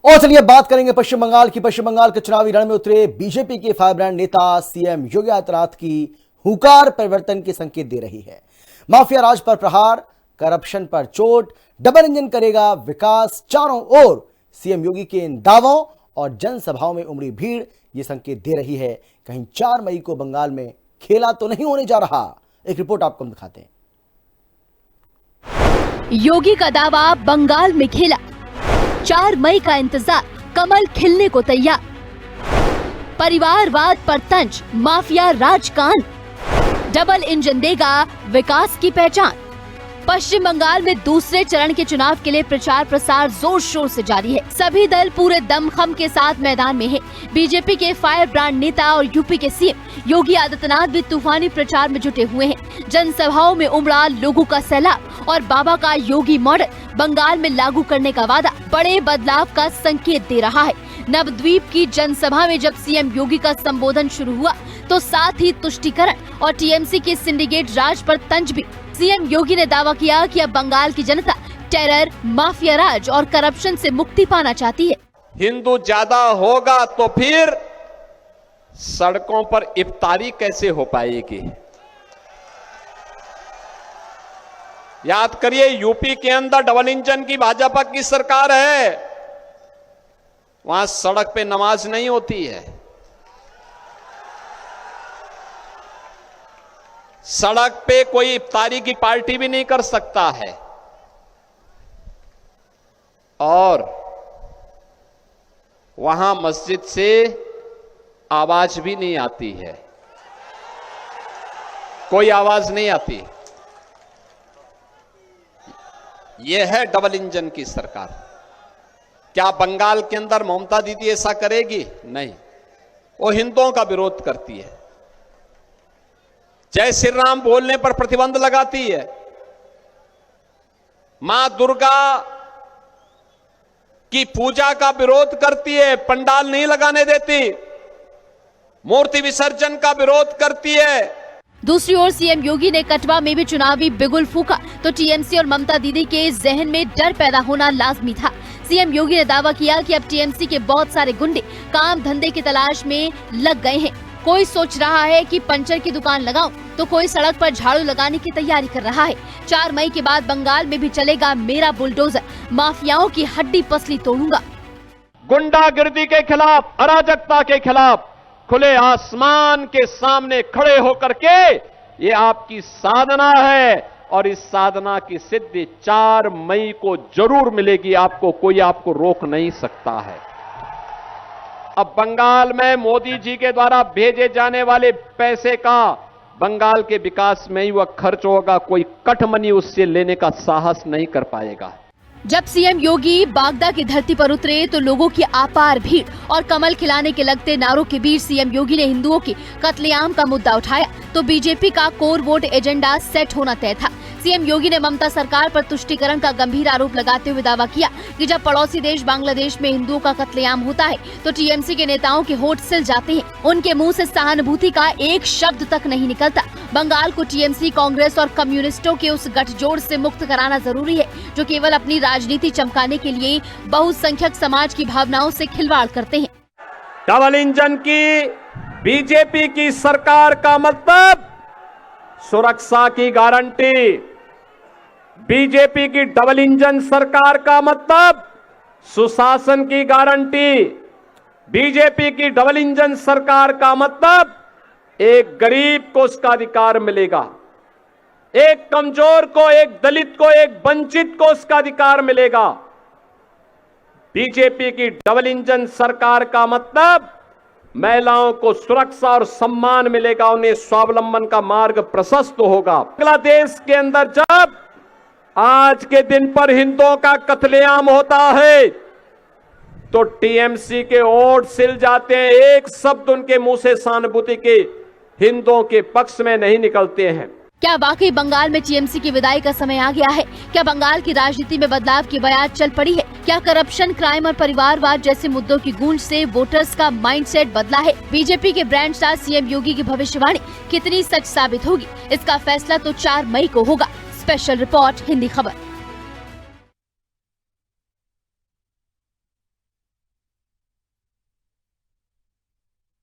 और चलिए बात करेंगे पश्चिम बंगाल की। पश्चिम बंगाल के चुनावी रण में उतरे बीजेपी के फायरब्रांड नेता सीएम योगी आदित्यनाथ की हुंकार परिवर्तन के संकेत दे रही है। माफिया राज पर प्रहार, करप्शन पर चोट, डबल इंजन करेगा विकास, चारों ओर सीएम योगी के इन दावों और जनसभाओं में उमड़ी भीड़ ये संकेत दे रही है कहीं 4 मई को बंगाल में खेला तो नहीं होने जा रहा। एक रिपोर्ट आपको हम दिखाते हैं। योगी का दावा बंगाल में खेला, 4 मई का इंतजार, कमल खिलने को तैयार। परिवारवाद पर तंज, माफिया राज का अंत, डबल इंजन देगा विकास की पहचान। पश्चिम बंगाल में दूसरे चरण के चुनाव के लिए प्रचार प्रसार जोर शोर से जारी है। सभी दल पूरे दमखम के साथ मैदान में है। बीजेपी के फायर ब्रांड नेता और यूपी के सीएम योगी आदित्यनाथ भी तूफानी प्रचार में जुटे हुए हैं। जनसभाओं में उमड़ा लोगों का सैलाब और बाबा का योगी मॉडल बंगाल में लागू करने का वादा बड़े बदलाव का संकेत दे रहा है। नवद्वीप की जनसभा में जब सीएम योगी का संबोधन शुरू हुआ तो साथ ही तुष्टीकरण और टीएमसी के सिंडिकेट राज पर तंज भी। सीएम योगी ने दावा किया कि अब बंगाल की जनता टेरर, माफिया राज और करप्शन से मुक्ति पाना चाहती है। हिंदू ज्यादा होगा तो फिर सड़कों पर इफ्तारी कैसे हो पाएगी? याद करिए, यूपी के अंदर डबल इंजन की भाजपा की सरकार है, वहां सड़क पे नमाज नहीं होती है। सड़क पे कोई इफ्तारी की पार्टी भी नहीं कर सकता है और वहां मस्जिद से आवाज भी नहीं आती है, कोई आवाज नहीं आती। यह है डबल इंजन की सरकार। क्या बंगाल के अंदर ममता दीदी ऐसा करेगी? नहीं, वो हिंदुओं का विरोध करती है, जय श्री राम बोलने पर प्रतिबंध लगाती है, मां दुर्गा की पूजा का विरोध करती है, पंडाल नहीं लगाने देती, मूर्ति विसर्जन का विरोध करती है। दूसरी ओर सीएम योगी ने कटवा में भी चुनावी बिगुल फूका तो टीएमसी और ममता दीदी के जहन में डर पैदा होना लाजमी था। सीएम योगी ने दावा किया कि अब टीएमसी के बहुत सारे गुंडे काम धंधे की तलाश में लग गए हैं। कोई सोच रहा है कि पंचर की दुकान लगाऊं, तो कोई सड़क पर झाड़ू लगाने की तैयारी कर रहा है। 4 मई के बाद बंगाल में भी चलेगा मेरा बुलडोजर, माफियाओं की हड्डी पसली तोड़ूंगा। गुंडागिर्दी के खिलाफ, अराजकता के खिलाफ खुले आसमान के सामने खड़े होकर के ये आपकी साधना है और इस साधना की सिद्धि 4 मई को जरूर मिलेगी। आपको कोई आपको रोक नहीं सकता है। अब बंगाल में मोदी जी के द्वारा भेजे जाने वाले पैसे का बंगाल के विकास में ही वह खर्च होगा, कोई कटमनी उससे लेने का साहस नहीं कर पाएगा। जब सीएम योगी बागदा की धरती पर उतरे तो लोगों की अपार भीड़ और कमल खिलाने के लगते नारों के बीच सीएम योगी ने हिंदुओं की कत्लेआम का मुद्दा उठाया तो बीजेपी का कोर वोट एजेंडा सेट होना तय था। सीएम योगी ने ममता सरकार पर तुष्टीकरण का गंभीर आरोप लगाते हुए दावा किया कि जब पड़ोसी देश बांग्लादेश में हिंदुओं का कत्लेआम होता है तो टीएमसी के नेताओं के होठ सिल जाते हैं। उनके मुंह से सहानुभूति का एक शब्द तक नहीं निकलता। बंगाल को टीएमसी, कांग्रेस और कम्युनिस्टों के उस गठजोड़ से मुक्त कराना जरूरी है जो केवल अपनी राजनीति चमकाने के लिए बहुसंख्यक समाज की भावनाओं से खिलवाड़ करते हैं। डबल इंजन की बीजेपी की सरकार का मतलब सुरक्षा की गारंटी, बीजेपी की डबल इंजन सरकार का मतलब सुशासन की गारंटी, बीजेपी की डबल इंजन सरकार का मतलब एक गरीब को उसका अधिकार मिलेगा, एक कमजोर को, एक दलित को, एक वंचित को उसका अधिकार मिलेगा। बीजेपी की डबल इंजन सरकार का मतलब महिलाओं को सुरक्षा और सम्मान मिलेगा, उन्हें स्वावलंबन का मार्ग प्रशस्त होगा। बांग्लादेश के अंदर जब आज के दिन पर हिंदुओं का कत्लेआम होता है तो टीएमसी के वोट सिल जाते हैं, एक शब्द उनके मुंह से सहानुभूति के हिंदुओं के पक्ष में नहीं निकलते हैं। क्या वाकई बंगाल में टीएमसी की विदाई का समय आ गया है? क्या बंगाल की राजनीति में बदलाव की बयात चल पड़ी है? क्या करप्शन, क्राइम और परिवारवाद जैसे मुद्दों की गूंज से वोटर्स का माइंडसेट बदला है? बीजेपी के ब्रांड स्टार सीएम योगी की भविष्यवाणी कितनी सच साबित होगी, इसका फैसला तो 4 मई को होगा। स्पेशल रिपोर्ट, हिंदी खबर।